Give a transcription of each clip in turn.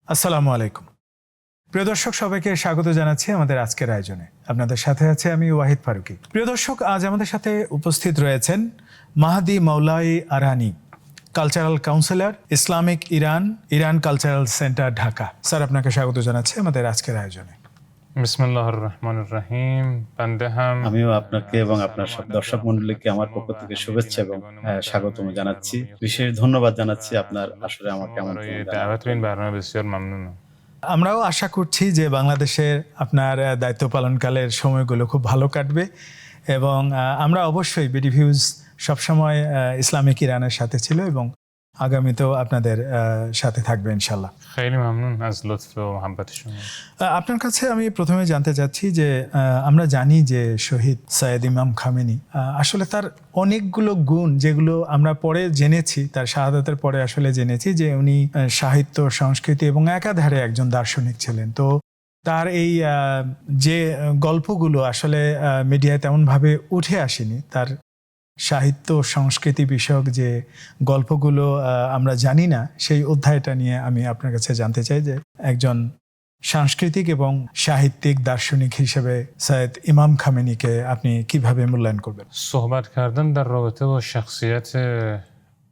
আসসালামু আলাইকুম। প্রিয় দর্শক, সবাইকে স্বাগত জানাচ্ছি আমাদের আজকের আয়োজনে। আপনাদের সাথে আছে আমি ওয়াহিদ ফারুকি। প্রিয় দর্শক, আজ আমাদের সাথে উপস্থিত রয়েছেন Mahdi Mowlaei Arani, cultural counsellor, Islamic Iran cultural centre, Dhaka. Sir, আপনাকে স্বাগত জানাচ্ছি আমাদের আজকের আয়োজনে। বিসমিল্লাহির রহমানির রহিম। আমিও আপনাকে এবং আপনার সব দর্শক মণ্ডলীকে আমার পক্ষ থেকে শুভেচ্ছা এবং স্বাগতম জানাচ্ছি। বিশেষ ধন্যবাদ জানাচ্ছি আপনার আসলে আমাকে আমন্ত্রণ জানানোর জন্য। আমরাও আশা করছি যে বাংলাদেশের আপনার দায়িত্ব পালনকালের সময়গুলো খুব ভালো কাটবে এবং আমরা অবশ্যই বিডি ভিউজ সবসময় ইসলামিক ইরানের সাথে ছিল এবং আগামীতেও আপনাদের সাথে থাকবে ইনশাল্লাহ। আপনার কাছে আমি প্রথমে জানতে চাচ্ছি যে আমরা জানি যে শহীদ সৈয়দ ইমাম খামেনি আসলে তার অনেকগুলো গুণ, যেগুলো আমরা পরে জেনেছি, তার শাহাদাতের পরে আসলে জেনেছি যে উনি সাহিত্য, সংস্কৃতি এবং একাধারে একজন দার্শনিক ছিলেন। তো তার এই যে গল্পগুলো আসলে মিডিয়ায় তেমনভাবে উঠে আসেনি, তার সাহিত্য সংস্কৃতি বিষয়ক যে গল্পগুলো আমরা জানি না, সেই অধ্যায়টা নিয়ে আমি আপনার কাছে জানতে চাই যে একজন সাংস্কৃতিক এবং সাহিত্যিক দার্শনিক হিসেবে সৈয়দ ইমাম খামেনিকে আপনি কিভাবে মূল্যায়ন করবেন?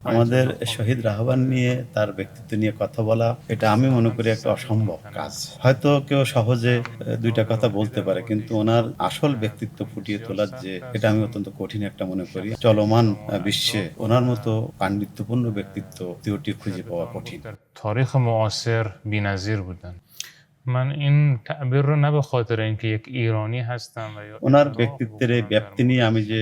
আমাদের শহীদ রাহবান নিয়ে, তার ব্যক্তিত্ব নিয়ে কথা বলা, এটা আমি মনে করি একটা অসম্ভব কাজ। হয়তো কেউ সহজে দুইটা কথা বলতে পারে, কিন্তু ওনার আসল ব্যক্তিত্ব ফুটিয়ে তোলার যে, এটা আমি অত্যন্ত কঠিন একটা মনে করি। চলমান বিশ্বে ওনার মতো পাণ্ডিত্যপূর্ণ ব্যক্তিত্ব দ্বিতীয়টি খুঁজে পাওয়া কঠিন। تاریخ معاصر بی‌نظیر بودن. من این تعبیر رو نه به خاطر اینکه یک ایرانی هستم و یا ওনার ব্যক্তিত্বের এই ব্যাপ্তি নিয়ে আমি যে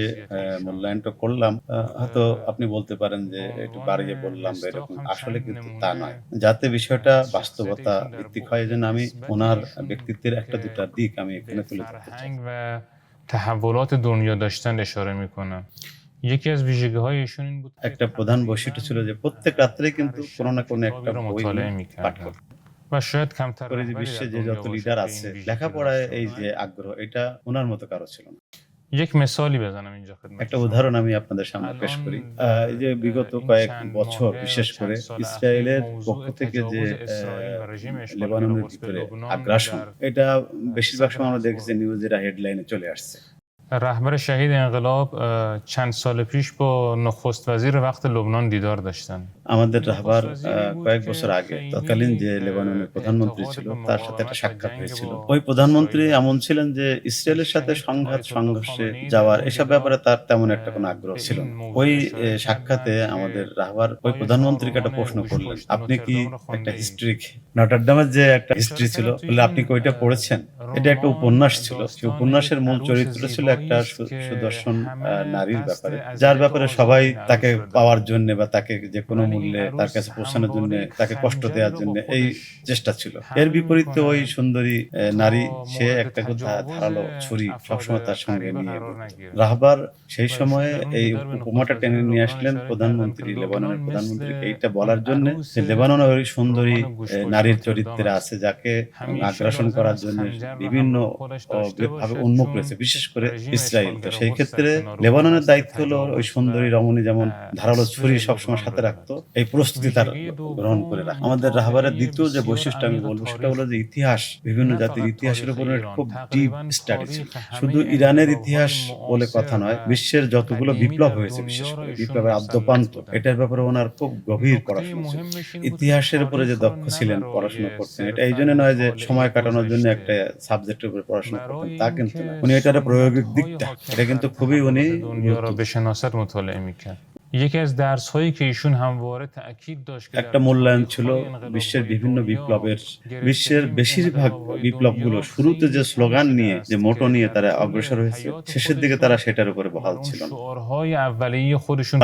মূল্যায়নটা করলাম, হয়তো আপনি বলতে পারেন যে একটু বাড়িয়ে বললাম বা এরকম, আসলে কিন্তু তা নয়। যাতে বিষয়টা বাস্তবতা ভিত্তিক হয়, যেন আমি ওনার ব্যক্তিত্বের একটা দুটা দিক আমি এখানে তুলে ধরতে চাই। فرهنگ و تحولات دنیا داشتن اشاره میکنم. یکی از ویژگی‌های ایشون این بود একটা প্রধান বৈশিষ্ট্য ছিল যে প্রত্যেক রাত্রে কিন্তু কোনো না কোনো একটা বই পাঠ করতেন। و شاید کمتر করে যে বিশ্বে যে যত লিডার আছে, লেখাপড়ায় এই যে আগ্রহ, এটা ওনার মতো কারো ছিল না। یک مثالی بزنم اینجا خدمت একটা উদাহরণ আমি আপনাদের সামনে পেশ করি। এই যে বিগত কয়েক বছর বিশেষ করে ইসরায়েলের পক্ষ থেকে যে লেবাননের ভিতরে আগ্রাসন, এটা বেশিরভাগ সময় আমরা দেখেছি নিউজের হেডলাইনে চলে আসছে। رهبر شهید انقلاب چند سال پیش با نخست وزیر وقت لبنان دیدار داشتن. আমাদের রাহবার কয়েক বছর আগে তৎকালীন যে লেবাননের প্রধানমন্ত্রী ছিল, তার সাথে একটা সাক্ষাৎ হয়েছিল। ওই প্রধানমন্ত্রী এমন ছিলেন যে ইসরায়েলের সাথে সংঘর্ষে যাওয়ার এসব ব্যাপারে তার তেমন একটা কোনো আগ্রহ ছিল না। ওই সাক্ষাতে আমাদের রাহবার ওই প্রধানমন্ত্রীকে একটা প্রশ্ন করলেন, আপনি কি একটা হিস্ট্রি, নটরডামের যে একটা হিস্ট্রি ছিল, বলে আপনি কি ওইটা পড়েছেন? এটা একটা উপন্যাস ছিল। সেই উপন্যাসের মূল চরিত্র ছিল একটা সুদর্শন নারীর ব্যাপারে, যার ব্যাপারে সবাই তাকে পাওয়ার জন্য বা তাকে যে কোনো মূল্যে তার কাছে পৌঁছানোর জন্য, তাকে কষ্ট দেওয়ার জন্য এই চেষ্টা ছিল। এর বিপরীতে ওই সুন্দরী নারী, সে একটা ধারালো ছুরি সবসময় তার সঙ্গে নিয়ে। রাহবার সেই সময়ে এই উপমাটা টেনে নিয়ে আসলেন প্রধানমন্ত্রী, লেবাননের প্রধানমন্ত্রী, এইটা বলার জন্য যে লেবাননের ওই সুন্দরী নারীর চরিত্রে আছে, যাকে আগ্রাসন করার জন্য বিভিন্ন ভাবে উন্মুখ রয়েছে, বিশেষ করে ইসরায়েল। তো সেই ক্ষেত্রে লেবাননের দায়িত্ব হলো ওই সুন্দরী রমণী যেমন ধারালো ছুরি সবসময় সাথে রাখতো, এই প্রস্তুতি তার গ্রহণ করে রাখা। আমাদের রাহবারের দ্বিতীয় যে বৈশিষ্ট্য আমি বলবো, সেটা হলো যে ইতিহাস, বিভিন্ন জাতির ইতিহাসের উপর খুব ডিপ স্টাডি ছিল। শুধু ইরানের ইতিহাস বলে কথা নয়, বিশ্বের যতগুলো বিপ্লব হয়েছে, বিশেষ করে বিপ্লবের আদ্যপান্ত, এটার ব্যাপারে ওনার খুব গভীর পড়াশোনা ছিল। ইতিহাসের উপরে যে দক্ষ ছিলেন, পড়াশোনা করতেন, এটা এই জন্য নয় যে সময় কাটানোর জন্য একটা সাবজেক্টের উপরে পড়াশোনা করতেন, তা কিন্তু না। উনি এটার প্রয়োগিক দিকটা, এটা কিন্তু খুবই উনি একটা মূল্যায়ন ছিল বিশ্বের বিভিন্ন বিপ্লবের। বিশ্বের বেশিরভাগ বিপ্লবগুলো শুরুতে যে স্লোগান নিয়ে, যে মোটো নিয়ে তারা অগ্রসর হয়েছে, শেষের দিকে তারা সেটার উপরে বহাল ছিল না।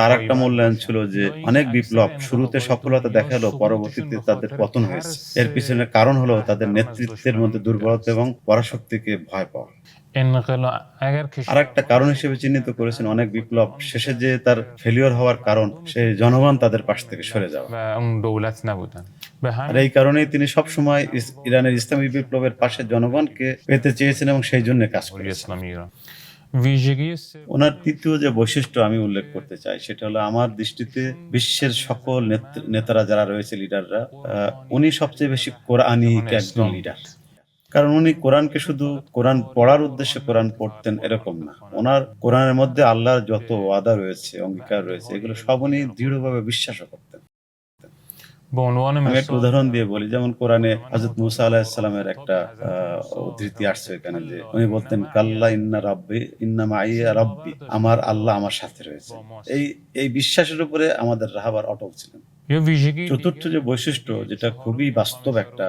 আর একটা মূল্যায়ন ছিল যে অনেক বিপ্লব শুরুতে সফলতা দেখালো, পরবর্তীতে তাদের পতন হয়েছে। এর পিছনে কারণ হলো তাদের নেতৃত্বের মধ্যে দুর্বলতা এবং পরাশক্তিকে ভয় পাওয়া। আর একটা কারণ হিসেবে চিহ্নিত করেছেন অনেক বিপ্লব শেষে যে তার ফেলিওর হওয়ার কারণ, সেই জনগণ তাদের পাশ থেকে সরে যাওয়া। আর এই কারণেই তিনি সবসময় ইরানের ইসলামী বিপ্লবের পাশে জনগণকে পেতে চেয়েছেন এবং সেই জন্য কাজ করেছেন। ویژگی ওনার তৃতীয় যে বৈশিষ্ট্য আমি উল্লেখ করতে চাই সেটা হলো আমার দৃষ্টিতে বিশ্বের সকল নেতারা যারা রয়েছে, লিডাররা, উনি সবচেয়ে বেশি কোরআনিক একজন লিডার। কারণ উনি কোরআনকে শুধু কোরআন পড়ার উদ্দেশ্যে কোরআন পড়তেন এরকম না, ওনার কোরআনের মধ্যে আল্লাহর যত ওয়াদা রয়েছে, অঙ্গীকার রয়েছে, এগুলো সব উনি দৃঢ়ভাবে বিশ্বাসও করতেন। به عنوان আমি একটা مثال উদাহরণ দিয়ে বলি, যেমন কোরআনে হযরত মুসা আলাইহিস সালামের একটা উদ্ধৃতি আসছে এখানে, যে উনি বলতেন কাল্লা ইন্না রাব্বি ইন্না মাইয়া রাব্বি, আমার আল্লাহ আমার সাথে রয়েছে। এই বিশ্বাসের উপরে আমাদের রাহাবার অটল ছিলেন। یا ویژگی চতুর্থ যে বৈশিষ্ট্য, যেটা খুবই বাস্তব একটা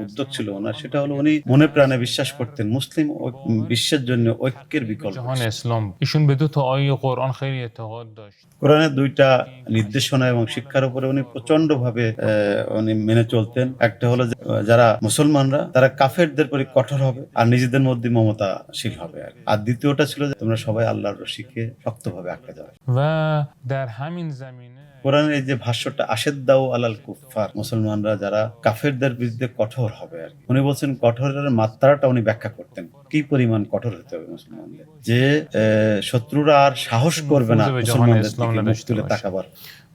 উদ্যোগ ছিল ওনার, সেটা হলো উনি মনে প্রাণে বিশ্বাস করতেন মুসলিম বিশ্বের জন্য ঐক্যের বিকল্প جهان আছে। اسلام ایشون به دو تا آیه قرآن خیلی اعتقاد داشت. কোরআনের দুইটা নির্দেশনা এবং শিক্ষার উপরে উনি প্রচন্ড ভাবে উনি মেনে চলতেন। একটা হলো যে, যারা মুসলমানরা তারা কাফেরদের প্রতি কঠোর হবে আর নিজেদের মধ্যে মমতাশীল হবে, আর দ্বিতীয়টা ছিল যে তোমরা সবাই আল্লাহর রশিকে শক্তভাবে আঁকড়ে যাবে। و در همین زمینه কোরআনের এই যে ভাষ্যটা আশেদ্দাউ আলাল কুফার, মুসলমানরা যারা কাফেরদের বিরুদ্ধে কঠোর হবে আর কি। উনি বলছেন কঠোরের মাত্রাটা উনি ব্যাখ্যা করতেন, কি পরিমাণ কঠোর হতে হবে মুসলমানদের, যে শত্রুরা আর সাহস করবে না মুসলমানদের দিকে মুখ তুলে তাকাবার।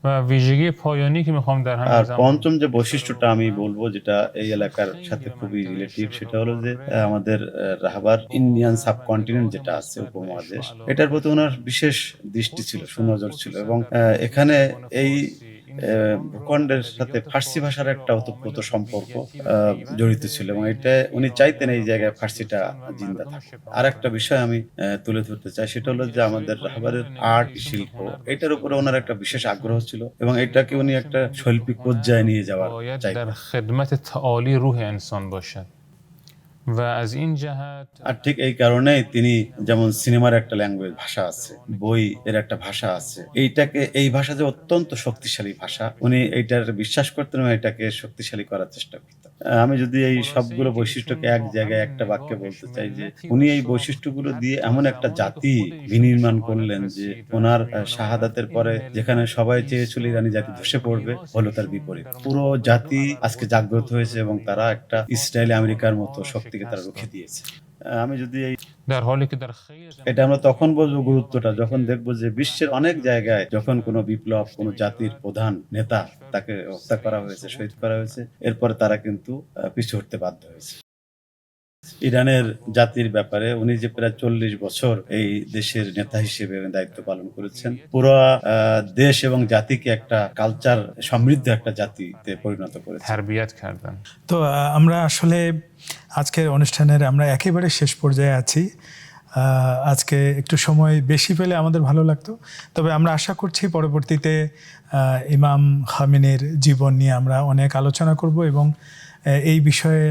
و ویژگی پایانی که میخوام در আর همین زمان পঞ্চম যে বৈশিষ্ট্যটা আমি বলবো, যেটা এই এলাকার সাথে খুবই রিলেটিভ, সেটা হলো যে আমাদের রাহাবার ইন্ডিয়ান সাবকন্টিনেন্ট যেটা আছে, উপমহাদেশ, এটার প্রতি ওনার বিশেষ দৃষ্টি ছিল, সুনজর ছিল, এবং এখানে এই ভূখণ্ডের সাথে ফার্সি ভাষার একটা ওতপ্রোত সম্পর্ক জড়িত ছিল, এবং এটা উনি চাইতেন এই জায়গায় ফার্সিটা জিন্দা থাকে। আর একটা বিষয় আমি তুলে ধরতে চাই, সেটা হলো যে আমাদের রাহাবারের আর্ট শিল্প, এটার উপরে ওনার একটা বিশেষ আগ্রহ ছিল, এবং এটাকে উনি একটা শৈল্পিক পর্যায়ে নিয়ে যাওয়ার باید চাইতেন। در خدمت تعالی روح انسان باشد و از این جهت আর ঠিক এই কারণেই তিনি, যেমন সিনেমার একটা ল্যাঙ্গুয়েজ ভাষা আছে, বই এর একটা ভাষা আছে, এই ভাষা যে অত্যন্ত শক্তিশালী ভাষা, উনি এইটার বিশ্বাস করতেন এবং এটাকে শক্তিশালী করার চেষ্টা করতেন। আমি যদি এই সবগুলো বৈশিষ্ট্যকে এক জায়গায় একটা বাক্যে বলতে চাই, যে উনি এই বৈশিষ্ট্যগুলো দিয়ে এমন একটা জাতি বিনির্মাণ করলেন যে ওনার শাহাদাতের পরে যেখানে সবাই চেয়েছিল ইরানি জাতি ধসে পড়বে, হলো তার বিপরীত। পুরো জাতি আজকে জাগ্রত হয়েছে এবং তারা একটা ইসরায়েল আমেরিকার মতো শক্তিকে তারা রুখে দিয়েছে। আমি যদি در حالی که در خیلی এটা আমরা তখন বুঝবো গুরুত্বটা, যখন দেখবো যে বিশ্বের অনেক জায়গায় যখন কোনো বিপ্লব, কোনো জাতির প্রধান নেতা তাকে হত্যা করা হয়েছে, শহীদ করা হয়েছে, এরপরে তারা কিন্তু পিছু হটতে বাধ্য হয়েছে। ইরানের জাতির ব্যাপারে উনি যে প্রায় 40 বছর এই দেশের নেতা হিসেবে দায়িত্ব পালন করেছেন, পুরো দেশ এবং জাতিকে একটা কালচার সমৃদ্ধ একটা জাতিতে পরিণত করেছেন। تربیت کردن. তো আমরা আসলে আজকের অনুষ্ঠানের আমরা একেবারে শেষ পর্যায়ে আছি। আজকে একটু সময় বেশি পেলে আমাদের ভালো লাগতো, তবে আমরা আশা করছি পরবর্তীতে ইমাম খামেনির জীবন নিয়ে আমরা অনেক আলোচনা করব, এবং এই বিষয়ে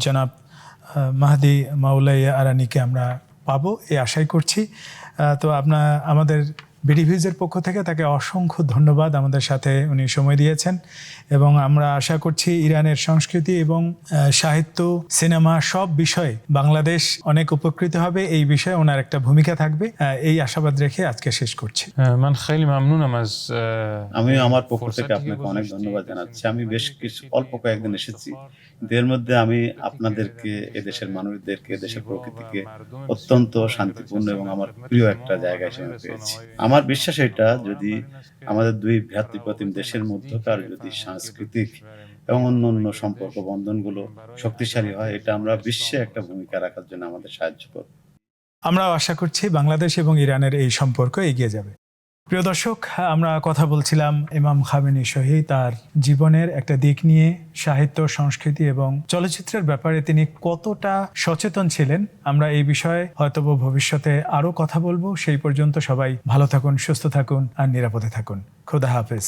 জনাব মাহদি মাওলাইয়া আরানিকে আমরা পাবো এই আশাই করছি। তো আমাদের বিডিভিউজের পক্ষ থেকে তাকে অসংখ্য ধন্যবাদ, আমাদের সাথে উনি সময় দিয়েছেন, এবং আমরা আশা করছি ইরানের সংস্কৃতি এবং সাহিত্য, সিনেমা সব বিষয়ে বাংলাদেশ অনেক উপকৃত হবে, এই বিষয়ে ওনার একটা ভূমিকা থাকবে, এই আশাবাদ রেখে আজকে শেষ করছি। من خیلی ممنونم از আমি আমার পক্ষ থেকে আপনাকে অনেক ধন্যবাদ জানাচ্ছি। আমি বেশ অল্প কয়েকদিন এসেছি, এর মধ্যে আমি আপনাদেরকে, এদেশের মানুষদেরকে, এদেশের প্রকৃতিকে অত্যন্ত শান্তিপূর্ণ এবং আমার প্রিয় একটা জায়গা হিসেবে পেয়েছি। আমার বিশ্বাস এটা, যদি আমাদের দুই ভ্রাতৃপ্রতিম দেশের মধ্যকার যদি সাংস্কৃতিক এবং অন্যান্য সম্পর্ক বন্ধনগুলো শক্তিশালী হয়, এটা আমরা বিশ্বে একটা ভূমিকা রাখার জন্য আমাদের সাহায্য করবে। আমরাও আশা করছি বাংলাদেশ এবং ইরানের এই সম্পর্ক এগিয়ে যাবে। প্রিয় দর্শক, আমরা কথা বলছিলাম ইমাম খামেনি সহি তার জীবনের একটা দিক নিয়ে, সাহিত্য, সংস্কৃতি এবং চলচ্চিত্রের ব্যাপারে তিনি কতটা সচেতন ছিলেন। আমরা এই বিষয়ে হয়তো ভবিষ্যতে আরো কথা বলবো। সেই পর্যন্ত সবাই ভালো থাকুন, সুস্থ থাকুন আর নিরাপদে থাকুন। খোদা হাফেজ।